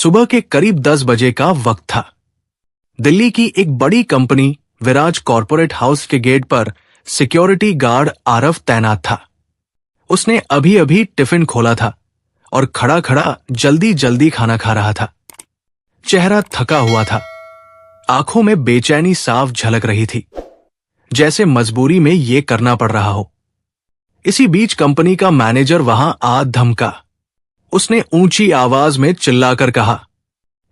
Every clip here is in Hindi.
सुबह के करीब 10 बजे का वक्त था। दिल्ली की एक बड़ी कंपनी विराज कॉर्पोरेट हाउस के गेट पर सिक्योरिटी गार्ड आरव तैनात था। उसने अभी अभी टिफिन खोला था और खड़ा खड़ा जल्दी जल्दी खाना खा रहा था। चेहरा थका हुआ था, आंखों में बेचैनी साफ झलक रही थी, जैसे मजबूरी में ये करना पड़ रहा हो। इसी बीच कंपनी का मैनेजर वहां आ धमका। उसने ऊंची आवाज में चिल्लाकर कहा,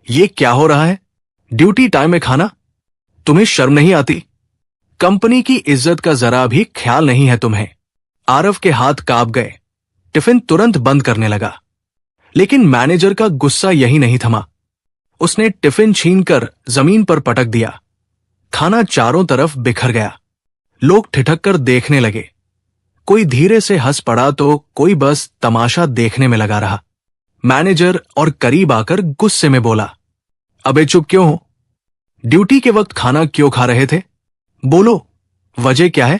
"ये क्या हो रहा है? ड्यूटी टाइम में खाना? तुम्हें शर्म नहीं आती? कंपनी की इज्जत का जरा भी ख्याल नहीं है तुम्हें?" आरव के हाथ कांप गए। टिफिन तुरंत बंद करने लगा, लेकिन मैनेजर का गुस्सा यही नहीं थमा। उसने टिफिन छीनकर जमीन पर पटक दिया। खाना चारों तरफ बिखर गया। लोग ठिठक कर देखने लगे। कोई धीरे से हंस पड़ा तो कोई बस तमाशा देखने में लगा रहा। मैनेजर और करीब आकर गुस्से में बोला, "अबे चुप क्यों हो? ड्यूटी के वक्त खाना क्यों खा रहे थे? बोलो, वजह क्या है?"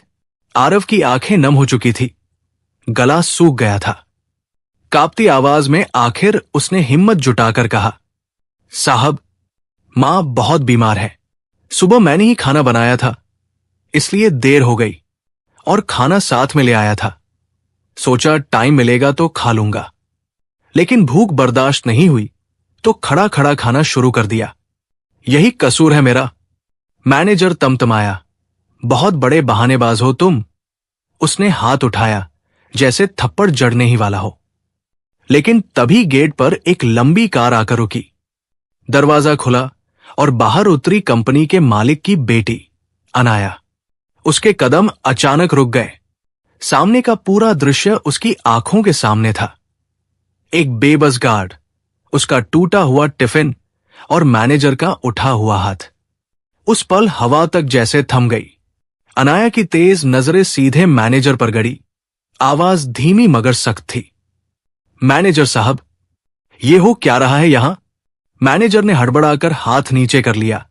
आरव की आंखें नम हो चुकी थी, गला सूख गया था। कांपती आवाज में आखिर उसने हिम्मत जुटाकर कहा, "साहब, मां बहुत बीमार है। सुबह मैंने ही खाना बनाया था, इसलिए देर हो गई और खाना साथ में ले आया था। सोचा टाइम मिलेगा तो खा लूंगा, लेकिन भूख बर्दाश्त नहीं हुई तो खड़ा खड़ा खाना शुरू कर दिया। यही कसूर है मेरा।" मैनेजर तमतमाया, "बहुत बड़े बहानेबाज हो तुम।" उसने हाथ उठाया जैसे थप्पड़ जड़ने ही वाला हो, लेकिन तभी गेट पर एक लंबी कार आकर रुकी। दरवाजा खुला और बाहर उतरी कंपनी के मालिक की बेटी अनाया। उसके कदम अचानक रुक गए। सामने का पूरा दृश्य उसकी आंखों के सामने था। एक बेबस गार्ड, उसका टूटा हुआ टिफिन और मैनेजर का उठा हुआ हाथ। उस पल हवा तक जैसे थम गई। अनाया की तेज नजरें सीधे मैनेजर पर गड़ी। आवाज धीमी मगर सख्त थी, "मैनेजर साहब, ये हो क्या रहा है यहां?" मैनेजर ने हड़बड़ाकर हाथ नीचे कर लिया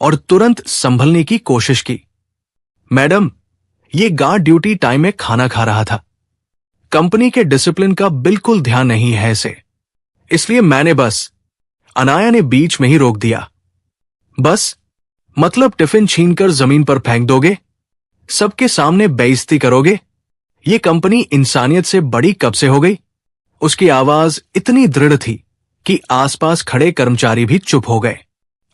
और तुरंत संभलने की कोशिश की। "मैडम, ये गार्ड ड्यूटी टाइम में खाना खा रहा था। कंपनी के डिसिप्लिन का बिल्कुल ध्यान नहीं है इसे, इसलिए मैंने बस..." अनाया ने बीच में ही रोक दिया। "बस मतलब टिफिन छीनकर जमीन पर फेंक दोगे? सबके सामने बेइज्जती करोगे? ये कंपनी इंसानियत से बड़ी कब से हो गई?" उसकी आवाज इतनी दृढ़ थी कि आसपास खड़े कर्मचारी भी चुप हो गए।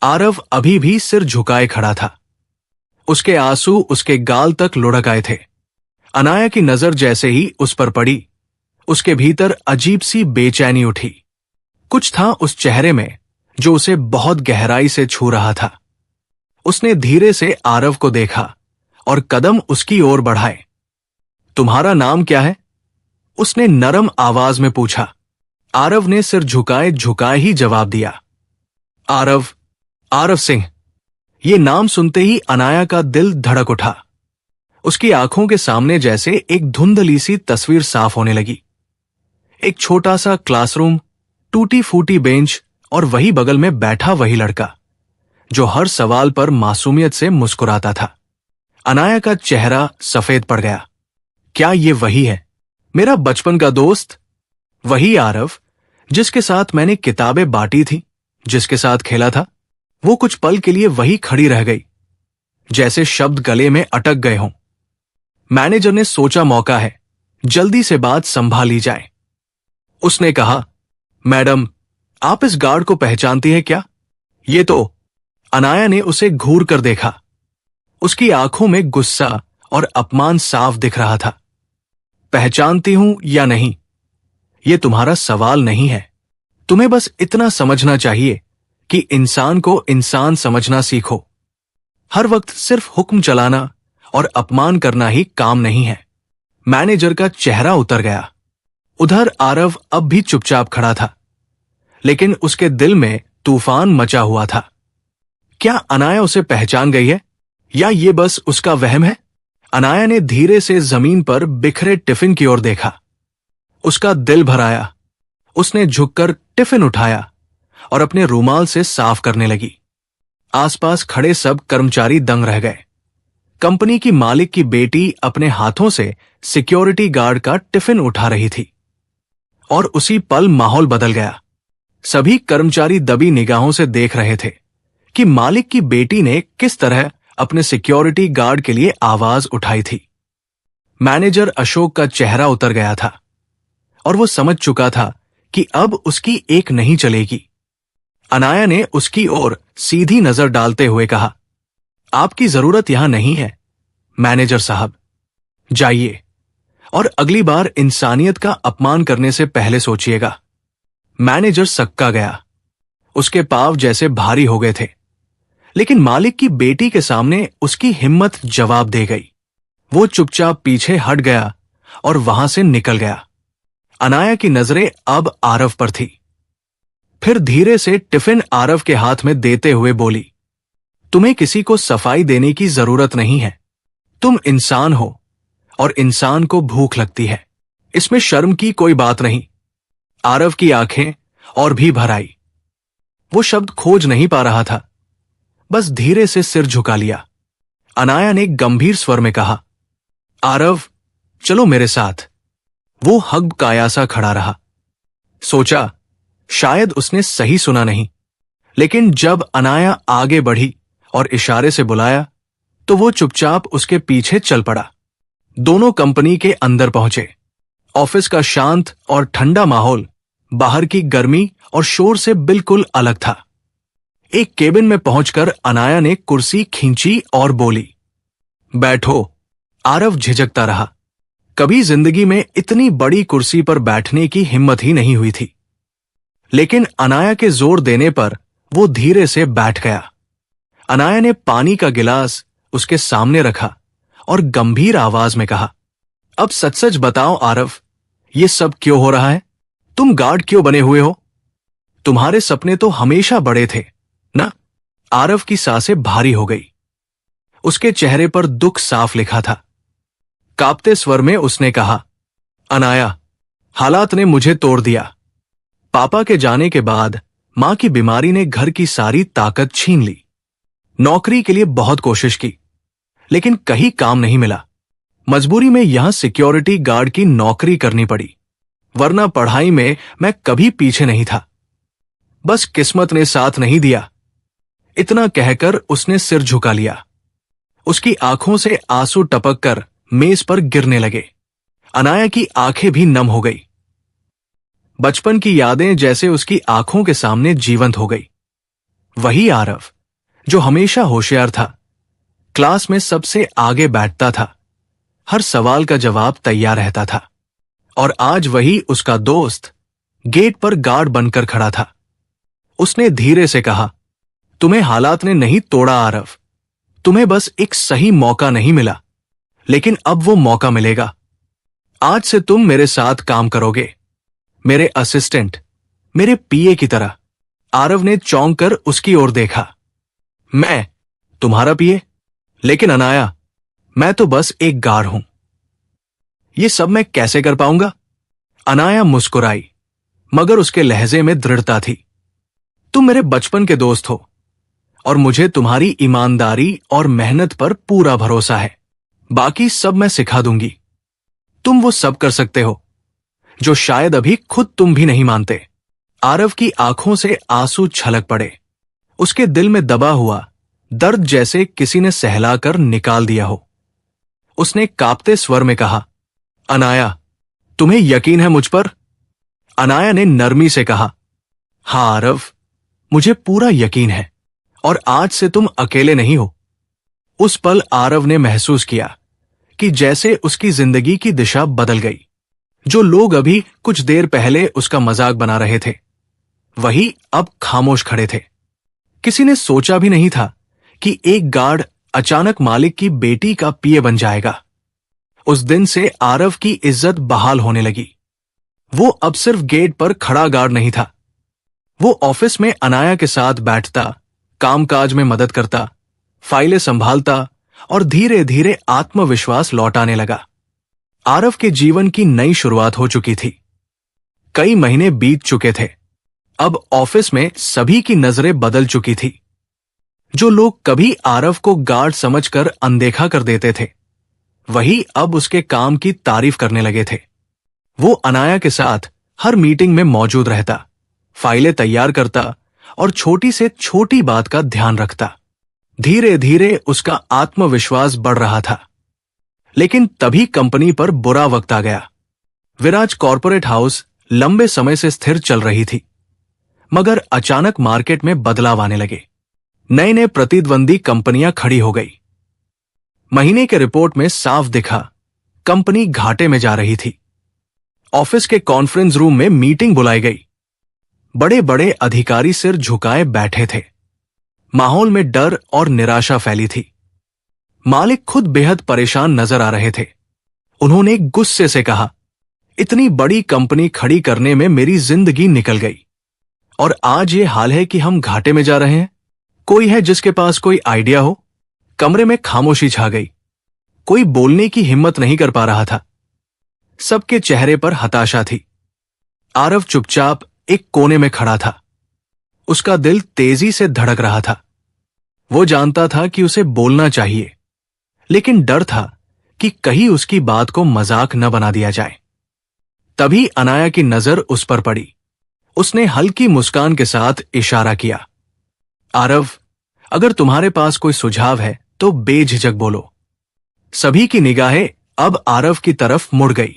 आरव अभी भी सिर झुकाए खड़ा था। उसके आंसू उसके गाल तक लुढ़क आए थे। अनाया की नजर जैसे ही उस पर पड़ी, उसके भीतर अजीब सी बेचैनी उठी। कुछ था उस चेहरे में जो उसे बहुत गहराई से छू रहा था। उसने धीरे से आरव को देखा और कदम उसकी ओर बढ़ाए। "तुम्हारा नाम क्या है?" उसने नरम आवाज में पूछा। आरव ने सिर झुकाए झुकाए ही जवाब दिया, "आरव सिंह।" ये नाम सुनते ही अनाया का दिल धड़क उठा। उसकी आंखों के सामने जैसे एक धुंधली सी तस्वीर साफ होने लगी। एक छोटा सा क्लासरूम, टूटी फूटी बेंच और वही बगल में बैठा वही लड़का जो हर सवाल पर मासूमियत से मुस्कुराता था। अनाया का चेहरा सफेद पड़ गया। क्या ये वही है, मेरा बचपन का दोस्त? वही आरव जिसके साथ मैंने किताबें बांटी थी, जिसके साथ खेला था? वो कुछ पल के लिए वही खड़ी रह गई, जैसे शब्द गले में अटक गए हों। मैनेजर ने सोचा मौका है, जल्दी से बात संभाल ली जाए। उसने कहा, "मैडम, आप इस गार्ड को पहचानती हैं क्या? ये तो..." अनाया ने उसे घूर कर देखा। उसकी आंखों में गुस्सा और अपमान साफ दिख रहा था। "पहचानती हूं या नहीं, ये तुम्हारा सवाल नहीं है। तुम्हें बस इतना समझना चाहिए कि इंसान को इंसान समझना सीखो। हर वक्त सिर्फ हुक्म चलाना और अपमान करना ही काम नहीं है।" मैनेजर का चेहरा उतर गया। उधर आरव अब भी चुपचाप खड़ा था, लेकिन उसके दिल में तूफान मचा हुआ था। क्या अनाया उसे पहचान गई है या ये बस उसका वहम है? अनाया ने धीरे से जमीन पर बिखरे टिफिन की ओर देखा। उसका दिल भर आया। उसने झुककर टिफिन उठाया और अपने रुमाल से साफ करने लगी। आसपास खड़े सब कर्मचारी दंग रह गए। कंपनी की मालिक की बेटी अपने हाथों से सिक्योरिटी गार्ड का टिफिन उठा रही थी और उसी पल माहौल बदल गया। सभी कर्मचारी दबी निगाहों से देख रहे थे कि मालिक की बेटी ने किस तरह अपने सिक्योरिटी गार्ड के लिए आवाज उठाई थी। मैनेजर अशोक का चेहरा उतर गया था और वो समझ चुका था कि अब उसकी एक नहीं चलेगी। अनाया ने उसकी ओर सीधी नजर डालते हुए कहा, आपकी जरूरत यहां नहीं है मैनेजर साहब, जाइए और अगली बार इंसानियत का अपमान करने से पहले सोचिएगा। मैनेजर सक्का गया। उसके पांव जैसे भारी हो गए थे, लेकिन मालिक की बेटी के सामने उसकी हिम्मत जवाब दे गई। वो चुपचाप पीछे हट गया और वहां से निकल गया। अनाया की नजरें अब आरव पर थी। फिर धीरे से टिफिन आरव के हाथ में देते हुए बोली, तुम्हें किसी को सफाई देने की जरूरत नहीं है। तुम इंसान हो और इंसान को भूख लगती है, इसमें शर्म की कोई बात नहीं। आरव की आंखें और भी भर आई। वो शब्द खोज नहीं पा रहा था, बस धीरे से सिर झुका लिया। अनाया ने गंभीर स्वर में कहा, आरव चलो मेरे साथ। वो हग कायासा खड़ा रहा। सोचा शायद उसने सही सुना नहीं, लेकिन जब अनाया आगे बढ़ी और इशारे से बुलाया तो वो चुपचाप उसके पीछे चल पड़ा। दोनों कंपनी के अंदर पहुंचे। ऑफिस का शांत और ठंडा माहौल बाहर की गर्मी और शोर से बिल्कुल अलग था। एक केबिन में पहुंचकर अनाया ने कुर्सी खींची और बोली, बैठो। आरव झिझकता रहा। कभी जिंदगी में इतनी बड़ी कुर्सी पर बैठने की हिम्मत ही नहीं हुई थी, लेकिन अनाया के जोर देने पर वो धीरे से बैठ गया। अनाया ने पानी का गिलास उसके सामने रखा और गंभीर आवाज में कहा, अब सच सच बताओ आरव, ये सब क्यों हो रहा है? तुम गार्ड क्यों बने हुए हो? तुम्हारे सपने तो हमेशा बड़े थे ना? आरव की सांसें भारी हो गई। उसके चेहरे पर दुख साफ लिखा था। कांपते स्वर में उसने कहा, अनाया, हालात ने मुझे तोड़ दिया। पापा के जाने के बाद मां की बीमारी ने घर की सारी ताकत छीन ली। नौकरी के लिए बहुत कोशिश की, लेकिन कहीं काम नहीं मिला। मजबूरी में यहां सिक्योरिटी गार्ड की नौकरी करनी पड़ी, वरना पढ़ाई में मैं कभी पीछे नहीं था। बस किस्मत ने साथ नहीं दिया। इतना कहकर उसने सिर झुका लिया। उसकी आंखों से आंसू टपक कर मेज पर गिरने लगे। अनाया की आंखें भी नम हो गई। बचपन की यादें जैसे उसकी आंखों के सामने जीवंत हो गई। वही आरव जो हमेशा होशियार था, क्लास में सबसे आगे बैठता था, हर सवाल का जवाब तैयार रहता था, और आज वही उसका दोस्त गेट पर गार्ड बनकर खड़ा था। उसने धीरे से कहा, तुम्हें हालात ने नहीं तोड़ा आरव, तुम्हें बस एक सही मौका नहीं मिला, लेकिन अब वो मौका मिलेगा। आज से तुम मेरे साथ काम करोगे, मेरे असिस्टेंट, मेरे पीए की तरह। आरव ने चौंक कर उसकी ओर देखा। मैं तुम्हारा पीए? लेकिन अनाया, मैं तो बस एक गार्ड हूं। ये सब मैं कैसे कर पाऊंगा? अनाया मुस्कुराई, मगर उसके लहजे में दृढ़ता थी। तुम मेरे बचपन के दोस्त हो और मुझे तुम्हारी ईमानदारी और मेहनत पर पूरा भरोसा है। बाकी सब मैं सिखा दूंगी। तुम वो सब कर सकते हो जो शायद अभी खुद तुम भी नहीं मानते। आरव की आंखों से आंसू छलक पड़े। उसके दिल में दबा हुआ दर्द जैसे किसी ने सहलाकर निकाल दिया हो। उसने कांपते स्वर में कहा, अनाया, तुम्हें यकीन है मुझ पर? अनाया ने नरमी से कहा, हाँ आरव, मुझे पूरा यकीन है, और आज से तुम अकेले नहीं हो। उस पल आरव ने महसूस किया कि जैसे उसकी जिंदगी की दिशा बदल गई। जो लोग अभी कुछ देर पहले उसका मजाक बना रहे थे, वही अब खामोश खड़े थे। किसी ने सोचा भी नहीं था कि एक गार्ड अचानक मालिक की बेटी का पीए बन जाएगा। उस दिन से आरव की इज्जत बहाल होने लगी। वो अब सिर्फ गेट पर खड़ा गार्ड नहीं था। वो ऑफिस में अनाया के साथ बैठता, कामकाज में मदद करता, फाइलें संभालता और धीरे धीरे आत्मविश्वास लौटाने लगा। आरव के जीवन की नई शुरुआत हो चुकी थी। कई महीने बीत चुके थे। अब ऑफिस में सभी की नजरें बदल चुकी थी। जो लोग कभी आरव को गार्ड समझकर अनदेखा कर देते थे, वही अब उसके काम की तारीफ करने लगे थे। वो अनाया के साथ हर मीटिंग में मौजूद रहता, फाइलें तैयार करता और छोटी से छोटी बात का ध्यान रखता। धीरे धीरे उसका आत्मविश्वास बढ़ रहा था। लेकिन तभी कंपनी पर बुरा वक्त आ गया। विराज कॉर्पोरेट हाउस लंबे समय से स्थिर चल रही थी, मगर अचानक मार्केट में बदलाव आने लगे। नए नए प्रतिद्वंदी कंपनियां खड़ी हो गई। महीने के रिपोर्ट में साफ दिखा कंपनी घाटे में जा रही थी। ऑफिस के कॉन्फ्रेंस रूम में मीटिंग बुलाई गई। बड़े बड़े अधिकारी सिर झुकाए बैठे थे। माहौल में डर और निराशा फैली थी। मालिक खुद बेहद परेशान नजर आ रहे थे। उन्होंने गुस्से से कहा, इतनी बड़ी कंपनी खड़ी करने में मेरी जिंदगी निकल गई और आज ये हाल है कि हम घाटे में जा रहे हैं। कोई है जिसके पास कोई आइडिया हो? कमरे में खामोशी छा गई। कोई बोलने की हिम्मत नहीं कर पा रहा था। सबके चेहरे पर हताशा थी। आरव चुपचाप एक कोने में खड़ा था। उसका दिल तेजी से धड़क रहा था। वो जानता था कि उसे बोलना चाहिए, लेकिन डर था कि कहीं उसकी बात को मजाक न बना दिया जाए। तभी अनाया की नजर उस पर पड़ी। उसने हल्की मुस्कान के साथ इशारा किया, आरव, अगर तुम्हारे पास कोई सुझाव है तो बेझिझक बोलो। सभी की निगाहें अब आरव की तरफ मुड़ गई।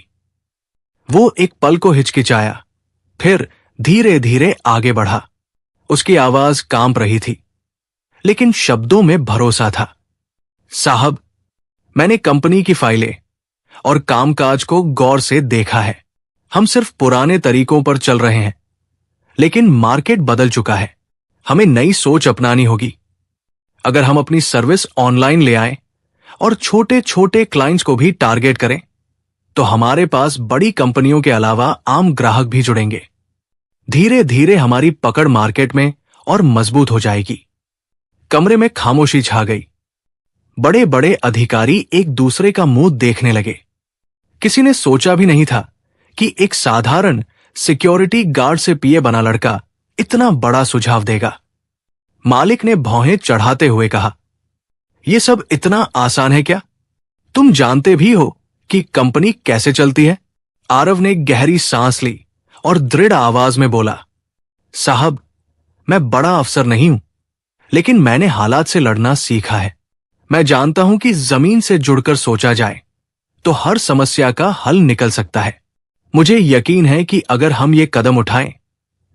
वो एक पल को हिचकिचाया, फिर धीरे धीरे आगे बढ़ा। उसकी आवाज कांप रही थी, लेकिन शब्दों में भरोसा था। साहब, मैंने कंपनी की फाइलें और कामकाज को गौर से देखा है। हम सिर्फ पुराने तरीकों पर चल रहे हैं, लेकिन मार्केट बदल चुका है। हमें नई सोच अपनानी होगी। अगर हम अपनी सर्विस ऑनलाइन ले आएं और छोटे छोटे क्लाइंट्स को भी टारगेट करें, तो हमारे पास बड़ी कंपनियों के अलावा आम ग्राहक भी जुड़ेंगे। धीरे धीरे हमारी पकड़ मार्केट में और मजबूत हो जाएगी। कमरे में खामोशी छा गई। बड़े बड़े अधिकारी एक दूसरे का मुंह देखने लगे। किसी ने सोचा भी नहीं था कि एक साधारण सिक्योरिटी गार्ड से पीए बना लड़का इतना बड़ा सुझाव देगा। मालिक ने भौहें चढ़ाते हुए कहा, यह सब इतना आसान है क्या? तुम जानते भी हो कि कंपनी कैसे चलती है? आरव ने गहरी सांस ली और दृढ़ आवाज में बोला, साहब, मैं बड़ा अफसर नहीं हूं, लेकिन मैंने हालात से लड़ना सीखा है। मैं जानता हूं कि जमीन से जुड़कर सोचा जाए तो हर समस्या का हल निकल सकता है। मुझे यकीन है कि अगर हम ये कदम उठाएं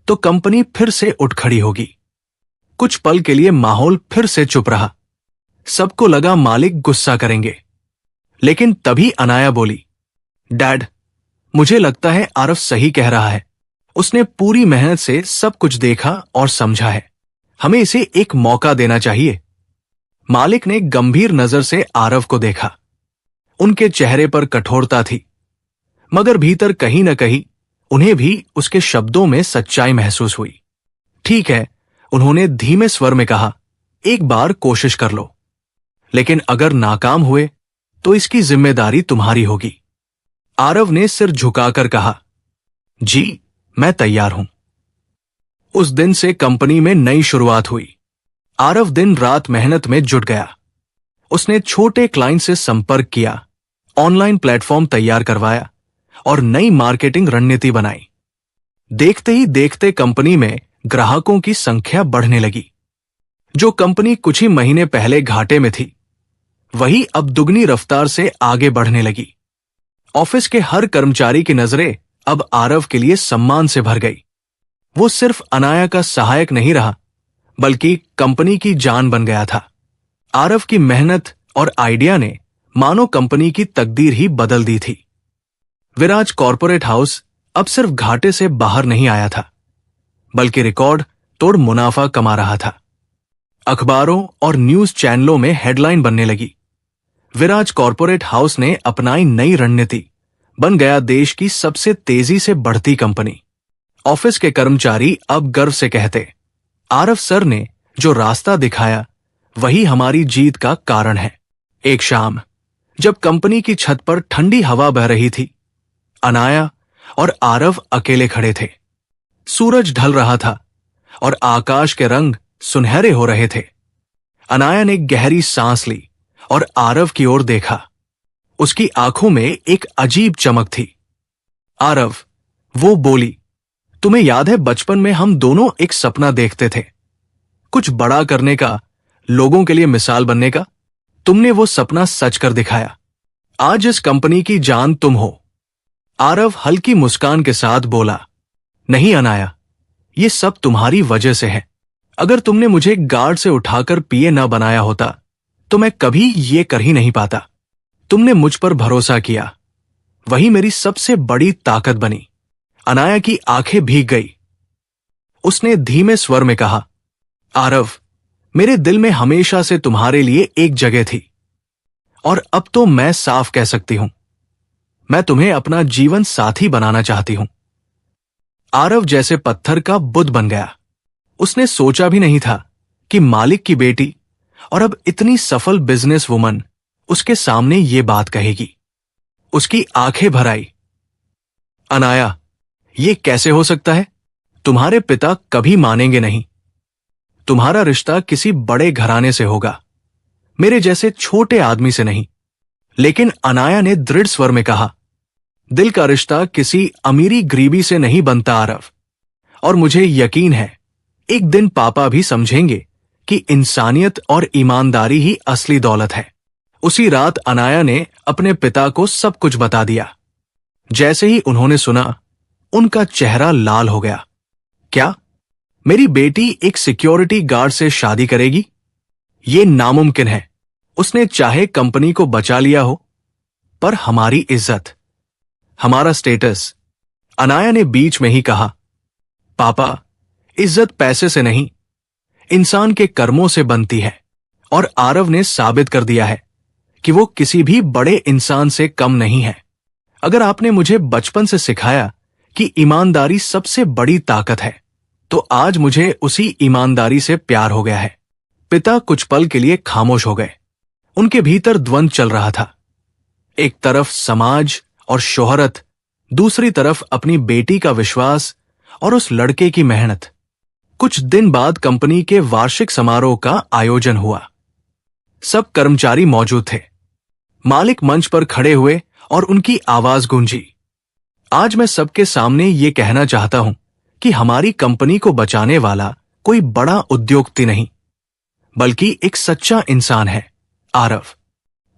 तो कंपनी फिर से उठ खड़ी होगी। कुछ पल के लिए माहौल फिर से चुप रहा। सबको लगा मालिक गुस्सा करेंगे, लेकिन तभी अनाया बोली, डैड, मुझे लगता है आरव सही कह रहा है। उसने पूरी मेहनत से सब कुछ देखा और समझा है। हमें इसे एक मौका देना चाहिए। मालिक ने गंभीर नजर से आरव को देखा। उनके चेहरे पर कठोरता थी, मगर भीतर कहीं न कहीं उन्हें भी उसके शब्दों में सच्चाई महसूस हुई। ठीक है, उन्होंने धीमे स्वर में कहा, एक बार कोशिश कर लो, लेकिन अगर नाकाम हुए तो इसकी जिम्मेदारी तुम्हारी होगी। आरव ने सिर झुकाकर कहा, जी, मैं तैयार हूं। उस दिन से कंपनी में नई शुरुआत हुई। आरव दिन रात मेहनत में जुट गया। उसने छोटे क्लाइंट से संपर्क किया, ऑनलाइन प्लेटफॉर्म तैयार करवाया और नई मार्केटिंग रणनीति बनाई। देखते ही देखते कंपनी में ग्राहकों की संख्या बढ़ने लगी। जो कंपनी कुछ ही महीने पहले घाटे में थी, वही अब दुगनी रफ्तार से आगे बढ़ने लगी। ऑफिस के हर कर्मचारी की नजरें अब आरव के लिए सम्मान से भर गई। वो सिर्फ अनाया का सहायक नहीं रहा, बल्कि कंपनी की जान बन गया था। आरव की मेहनत और आइडिया ने मानो कंपनी की तकदीर ही बदल दी थी। विराज कॉर्पोरेट हाउस अब सिर्फ घाटे से बाहर नहीं आया था, बल्कि रिकॉर्ड तोड़ मुनाफा कमा रहा था। अखबारों और न्यूज चैनलों में हेडलाइन बनने लगी, विराज कॉर्पोरेट हाउस ने अपनाई नई रणनीति, बन गया देश की सबसे तेजी से बढ़ती कंपनी। ऑफिस के कर्मचारी अब गर्व से कहते, आरव सर ने जो रास्ता दिखाया वही हमारी जीत का कारण है। एक शाम जब कंपनी की छत पर ठंडी हवा बह रही थी, अनाया और आरव अकेले खड़े थे। सूरज ढल रहा था और आकाश के रंग सुनहरे हो रहे थे। अनाया ने गहरी सांस ली और आरव की ओर देखा। उसकी आंखों में एक अजीब चमक थी। आरव, वो बोली, तुम्हें याद है बचपन में हम दोनों एक सपना देखते थे, कुछ बड़ा करने का, लोगों के लिए मिसाल बनने का। तुमने वो सपना सच कर दिखाया। आज इस कंपनी की जान तुम हो। आरव हल्की मुस्कान के साथ बोला, नहीं अनाया, ये सब तुम्हारी वजह से है। अगर तुमने मुझे गार्ड से उठाकर पीए न बनाया होता तो मैं कभी ये कर ही नहीं पाता। तुमने मुझ पर भरोसा किया, वही मेरी सबसे बड़ी ताकत बनी। अनाया की आंखें भीग गई। उसने धीमे स्वर में कहा, आरव, मेरे दिल में हमेशा से तुम्हारे लिए एक जगह थी, और अब तो मैं साफ कह सकती हूं, मैं तुम्हें अपना जीवन साथी बनाना चाहती हूं। आरव जैसे पत्थर का बुत बन गया। उसने सोचा भी नहीं था कि मालिक की बेटी और अब इतनी सफल बिजनेस वुमन उसके सामने ये बात कहेगी। उसकी आंखें भर आई। अनाया, ये कैसे हो सकता है? तुम्हारे पिता कभी मानेंगे नहीं। तुम्हारा रिश्ता किसी बड़े घराने से होगा, मेरे जैसे छोटे आदमी से नहीं। लेकिन अनाया ने दृढ़ स्वर में कहा, दिल का रिश्ता किसी अमीरी गरीबी से नहीं बनता आरव, और मुझे यकीन है एक दिन पापा भी समझेंगे कि इंसानियत और ईमानदारी ही असली दौलत है। उसी रात अनाया ने अपने पिता को सब कुछ बता दिया। जैसे ही उन्होंने सुना, उनका चेहरा लाल हो गया। क्या मेरी बेटी एक सिक्योरिटी गार्ड से शादी करेगी? ये नामुमकिन है। उसने चाहे कंपनी को बचा लिया हो, पर हमारी इज्जत, हमारा स्टेटस। अनाया ने बीच में ही कहा, पापा, इज्जत पैसे से नहीं, इंसान के कर्मों से बनती है, और आरव ने साबित कर दिया है कि वो किसी भी बड़े इंसान से कम नहीं है। अगर आपने मुझे बचपन से सिखाया कि ईमानदारी सबसे बड़ी ताकत है, तो आज मुझे उसी ईमानदारी से प्यार हो गया है। पिता कुछ पल के लिए खामोश हो गए। उनके भीतर द्वंद्व चल रहा था। एक तरफ समाज और शोहरत, दूसरी तरफ अपनी बेटी का विश्वास और उस लड़के की मेहनत। कुछ दिन बाद कंपनी के वार्षिक समारोह का आयोजन हुआ। सब कर्मचारी मौजूद थे। मालिक मंच पर खड़े हुए और उनकी आवाज गूंजी, आज मैं सबके सामने ये कहना चाहता हूं कि हमारी कंपनी को बचाने वाला कोई बड़ा उद्योगपति नहीं, बल्कि एक सच्चा इंसान है, आरव।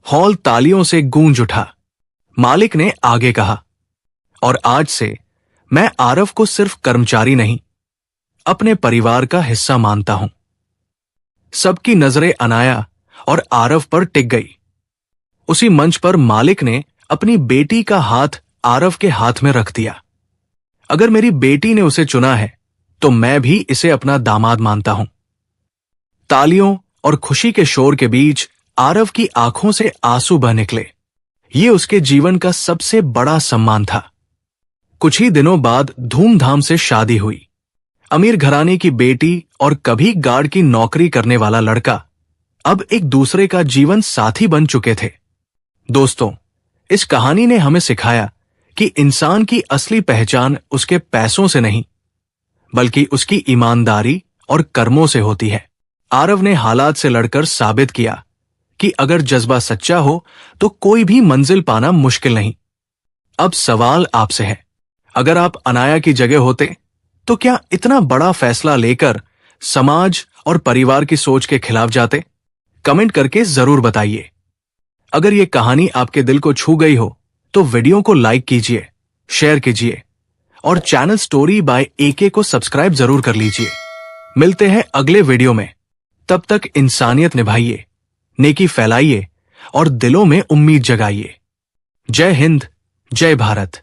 हॉल तालियों से गूंज उठा। मालिक ने आगे कहा, और आज से मैं आरव को सिर्फ कर्मचारी नहीं, अपने परिवार का हिस्सा मानता हूं। सबकी नजरें अनाया और आरव पर टिक गई। उसी मंच पर मालिक ने अपनी बेटी का हाथ आरव के हाथ में रख दिया। अगर मेरी बेटी ने उसे चुना है, तो मैं भी इसे अपना दामाद मानता हूं। तालियों और खुशी के शोर के बीच आरव की आंखों से आंसू बह निकले। ये उसके जीवन का सबसे बड़ा सम्मान था। कुछ ही दिनों बाद धूमधाम से शादी हुई। अमीर घराने की बेटी और कभी गार्ड की नौकरी करने वाला लड़का अब एक दूसरे का जीवन साथी बन चुके थे। दोस्तों, इस कहानी ने हमें सिखाया कि इंसान की असली पहचान उसके पैसों से नहीं, बल्कि उसकी ईमानदारी और कर्मों से होती है। आरव ने हालात से लड़कर साबित किया कि अगर जज्बा सच्चा हो तो कोई भी मंजिल पाना मुश्किल नहीं। अब सवाल आपसे है, अगर आप अनाया की जगह होते तो क्या इतना बड़ा फैसला लेकर समाज और परिवार की सोच के खिलाफ जाते? कमेंट करके जरूर बताइए। अगर ये कहानी आपके दिल को छू गई हो तो वीडियो को लाइक कीजिए, शेयर कीजिए और चैनल स्टोरी बाय एके को सब्सक्राइब जरूर कर लीजिए। मिलते हैं अगले वीडियो में। तब तक इंसानियत निभाइए, नेकी फैलाइए और दिलों में उम्मीद जगाइए। जय हिंद, जय भारत।